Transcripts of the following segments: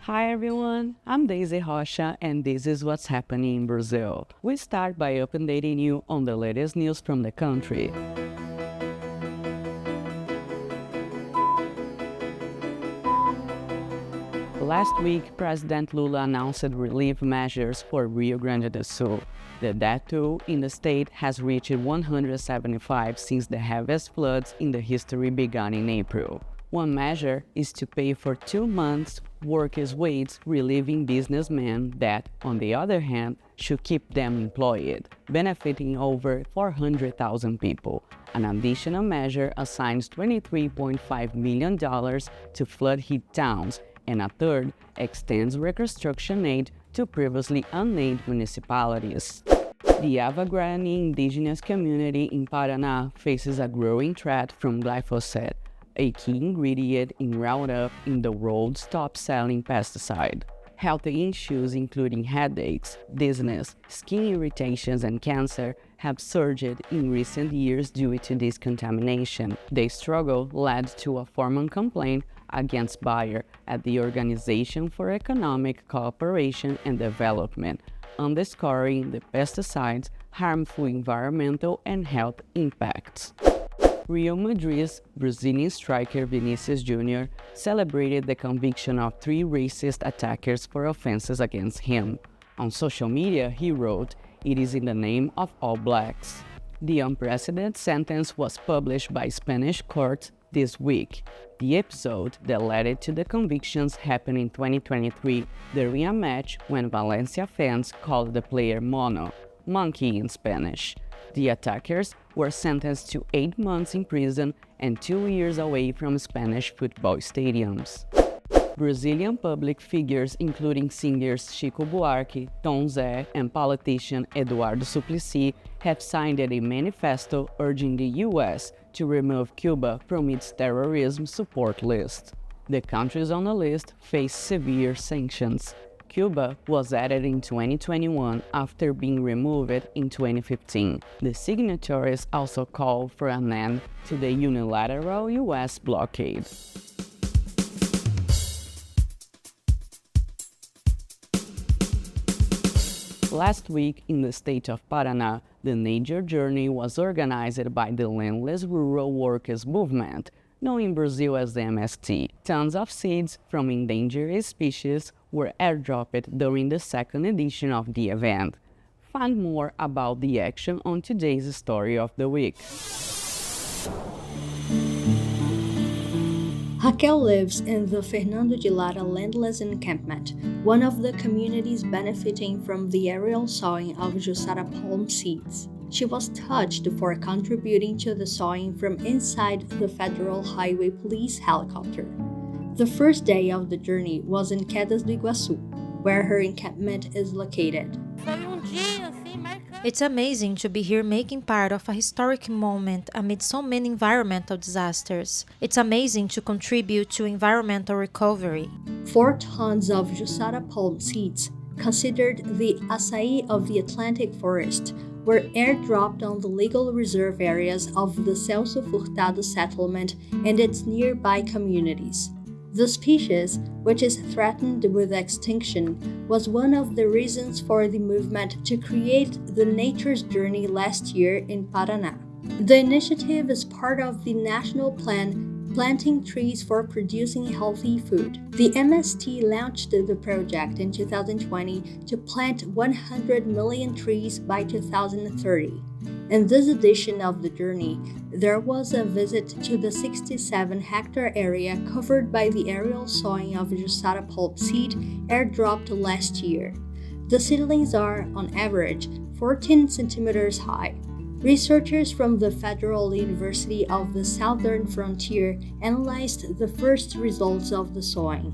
Hi everyone, I'm Daisy Rocha and this is what's happening in Brazil. We start by updating you on the latest news from the country. Last week, President Lula announced relief measures for Rio Grande do Sul. The death toll in the state has reached 175 since the heaviest floods in the history began in April. One measure is to pay for 2 months' workers' wages, relieving businessmen that, on the other hand, should keep them employed, benefiting over 400,000 people. An additional measure assigns $23.5 million to flood-hit towns, and a third extends reconstruction aid to previously unnamed municipalities. The Ava Guarani indigenous community in Paraná faces a growing threat from glyphosate, a key ingredient in Roundup in the world's top-selling pesticide. Health issues including headaches, dizziness, skin irritations, and cancer have surged in recent years due to this contamination. The struggle led to a formal complaint against Bayer at the Organization for Economic Cooperation and Development, underscoring the pesticide's harmful environmental and health impacts. Real Madrid's Brazilian striker Vinícius Jr celebrated the conviction of 3 racist attackers for offenses against him. On social media, he wrote, "It is in the name of all blacks." The unprecedented sentence was published by Spanish courts this week. The episode that led to the convictions happened in 2023 during a match when Valencia fans called the player mono, monkey in Spanish. The attackers were sentenced to 8 months in prison and 2 years away from Spanish football stadiums. Brazilian public figures including singers Chico Buarque, Tom Zé, and politician Eduardo Suplicy have signed a manifesto urging the U.S. to remove Cuba from its terrorism support list. The countries on the list face severe sanctions. Cuba was added in 2021 after being removed in 2015. The signatories also call for an end to the unilateral U.S. blockade. Last week, in the state of Paraná, the Nature Journey was organized by the Landless Rural Workers Movement, known in Brazil as the MST. Tons of seeds from endangered species were airdropped during the second edition of the event. Find more about the action on today's Story of the Week. Raquel lives in the Fernando de Lara Landless Encampment, one of the communities benefiting from the aerial sowing of Jussara palm seeds. She was touched for contributing to the sowing from inside the Federal Highway Police helicopter. The first day of the journey was in Quedas do Iguaçu, where her encampment is located. It's amazing to be here making part of a historic moment amid so many environmental disasters. It's amazing to contribute to environmental recovery. 4 tons of Jussara palm seeds, considered the açaí of the Atlantic forest, were airdropped on the legal reserve areas of the Celso Furtado settlement and its nearby communities. The species, which is threatened with extinction, was one of the reasons for the movement to create the Nature's Journey last year in Paraná. The initiative is part of the national plan Planting Trees for Producing Healthy Food. The MST launched the project in 2020 to plant 100 million trees by 2030. In this edition of the journey, there was a visit to the 67-hectare area covered by the aerial sowing of Jussara pulp seed airdropped last year. The seedlings are, on average, 14 centimeters high. Researchers from the Federal University of the Southern Frontier analyzed the first results of the sowing.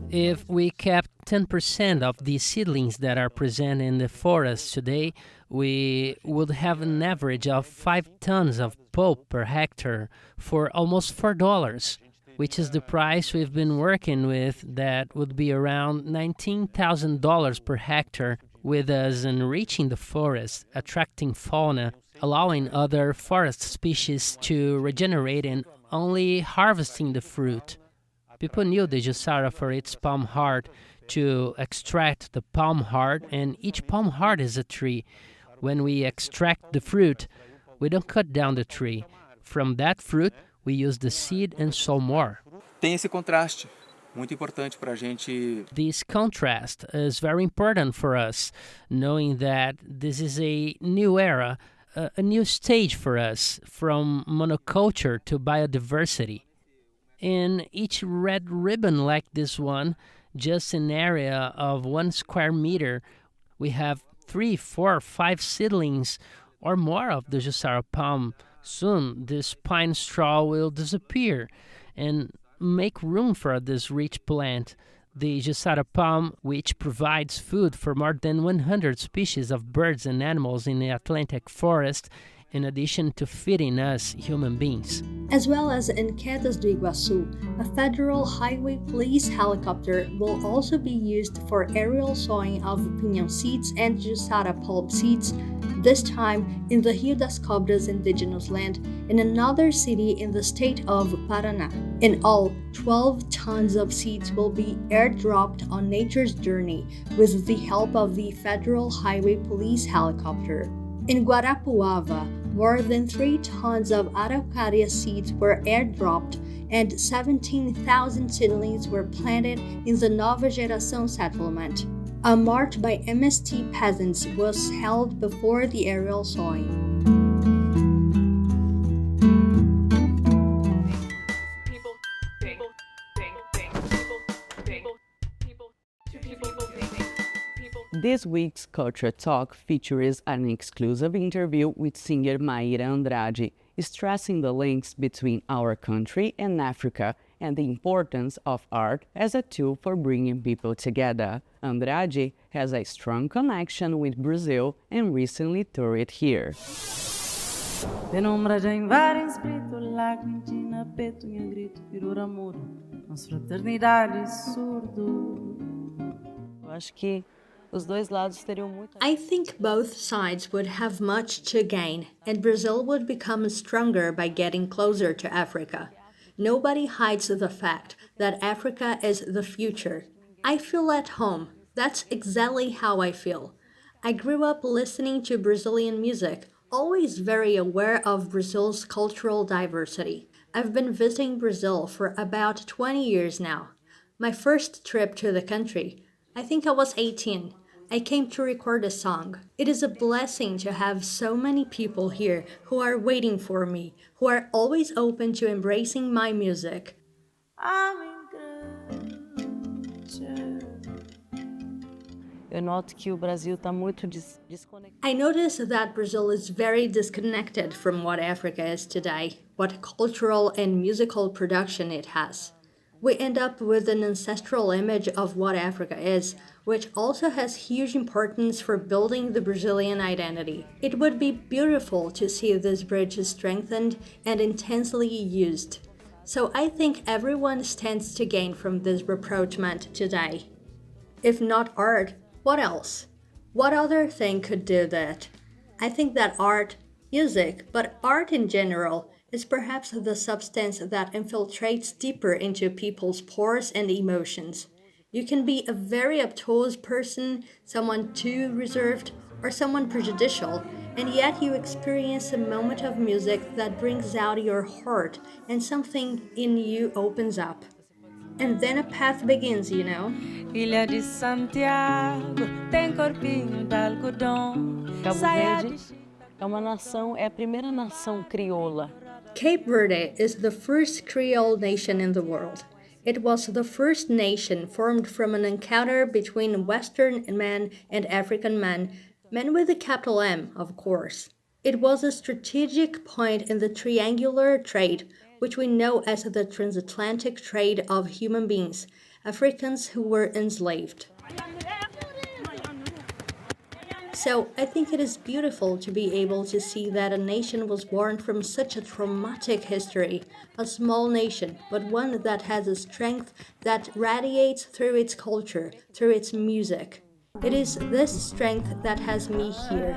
If we kept 10% of the seedlings that are present in the forest today, we would have an average of 5 tons of pulp per hectare for almost $4, which is the price we've been working with. That would be around $19,000 per hectare, with us enriching the forest, attracting fauna, allowing other forest species to regenerate and only harvesting the fruit. People knew the Jussara for its palm heart to extract the palm heart, and each palm heart is a tree. When we extract the fruit, we don't cut down the tree. From that fruit, we use the seed and sow more. Tem esse contraste, muito importante para a gente. This contrast is very important for us, knowing that this is a new era, a new stage for us, from monoculture to biodiversity. In each red ribbon like this one, just an area of 1 square meter, we have 3, 4, 5 seedlings or more of the Jussara palm. Soon, this pine straw will disappear and make room for this rich plant, the Jussara palm, which provides food for more than 100 species of birds and animals in the Atlantic forest, in addition to feeding us human beings. As well as in Quedas do Iguaçu, a federal highway police helicopter will also be used for aerial sowing of pinhão seeds and Jussara palm seeds, this time in the Rio das Cobras indigenous land in another city in the state of Paraná. In all, 12 tons of seeds will be airdropped on nature's journey with the help of the federal highway police helicopter. In Guarapuava, more than 3 tons of araucaria seeds were airdropped and 17,000 seedlings were planted in the Nova Geração settlement. A march by MST peasants was held before the aerial sowing. This week's Culture Talk features an exclusive interview with singer Mayra Andrade, stressing the links between our country and Africa and the importance of art as a tool for bringing people together. Andrade has a strong connection with Brazil and recently toured here. Penumbra já invade espírito, lágrima na petunha, grito, virou amor, nossa fraternidade surdo. Eu acho que os dois lados teriam muito. I think both sides would have much to gain, and Brazil would become stronger by getting closer to Africa. Nobody hides the fact that Africa is the future. I feel at home. That's exactly how I feel. I grew up listening to Brazilian music, always very aware of Brazil's cultural diversity. I've been visiting Brazil for about 20 years now. My first trip to the country, I think I was 18. I came to record a song. It is a blessing to have so many people here who are waiting for me, who are always open to embracing my music. Eu noto que o Brasil está muito desconectado. I notice that Brazil is very disconnected from what Africa is today, what cultural and musical production it has. We end up with an ancestral image of what Africa is, which also has huge importance for building the Brazilian identity. It would be beautiful to see this bridge strengthened and intensely used. So I think everyone stands to gain from this rapprochement today. If not art, what else? What other thing could do that? I think that art, music, but art in general, is perhaps the substance that infiltrates deeper into people's pores and emotions. You can be a very obtuse person, someone too reserved, or someone prejudicial, and yet you experience a moment of music that brings out your heart and something in you opens up. And then a path begins, you know? Ilha de Santiago tem corpinho de algodão. Cabo Verde é uma nação, é a primeira nação crioula. Cape Verde is the first Creole nation in the world. It was the first nation formed from an encounter between Western men and African men with a capital M, of course. It was a strategic point in the triangular trade, which we know as the transatlantic trade of human beings, Africans who were enslaved. So I think it is beautiful to be able to see that a nation was born from such a traumatic history, a small nation, but one that has a strength that radiates through its culture, through its music. It is this strength that has me here.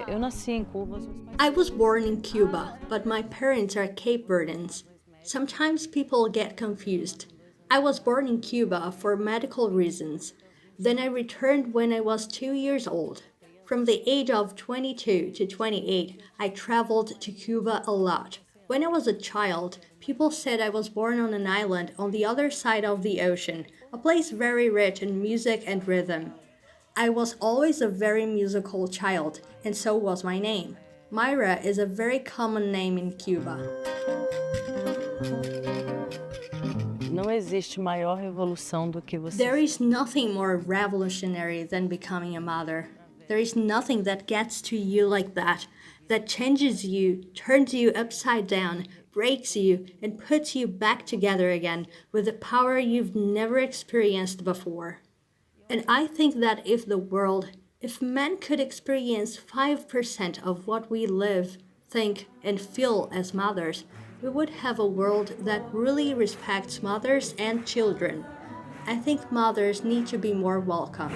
Eu I was born in Cuba, but my parents are Cape Verdeans. Sometimes people get confused. I was born in Cuba for medical reasons. Then I returned when I was 2 years old. From the age of 22 to 28, I traveled to Cuba a lot. When I was a child, people said I was born on an island on the other side of the ocean, a place very rich in music and rhythm. I was always a very musical child, and so was my name. Mayra is a very common name in Cuba. There is nothing more revolutionary than becoming a mother. There is nothing that gets to you like that changes you, turns you upside down, breaks you, and puts you back together again with a power you've never experienced before. And I think that if men could experience 5% of what we live, think, and feel as mothers, we would have a world that really respects mothers and children. I think mothers need to be more welcomed.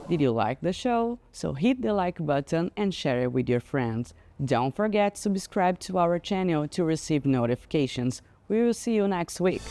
Did you like the show? So hit the like button and share it with your friends. Don't forget to subscribe to our channel to receive notifications. We will see you next week.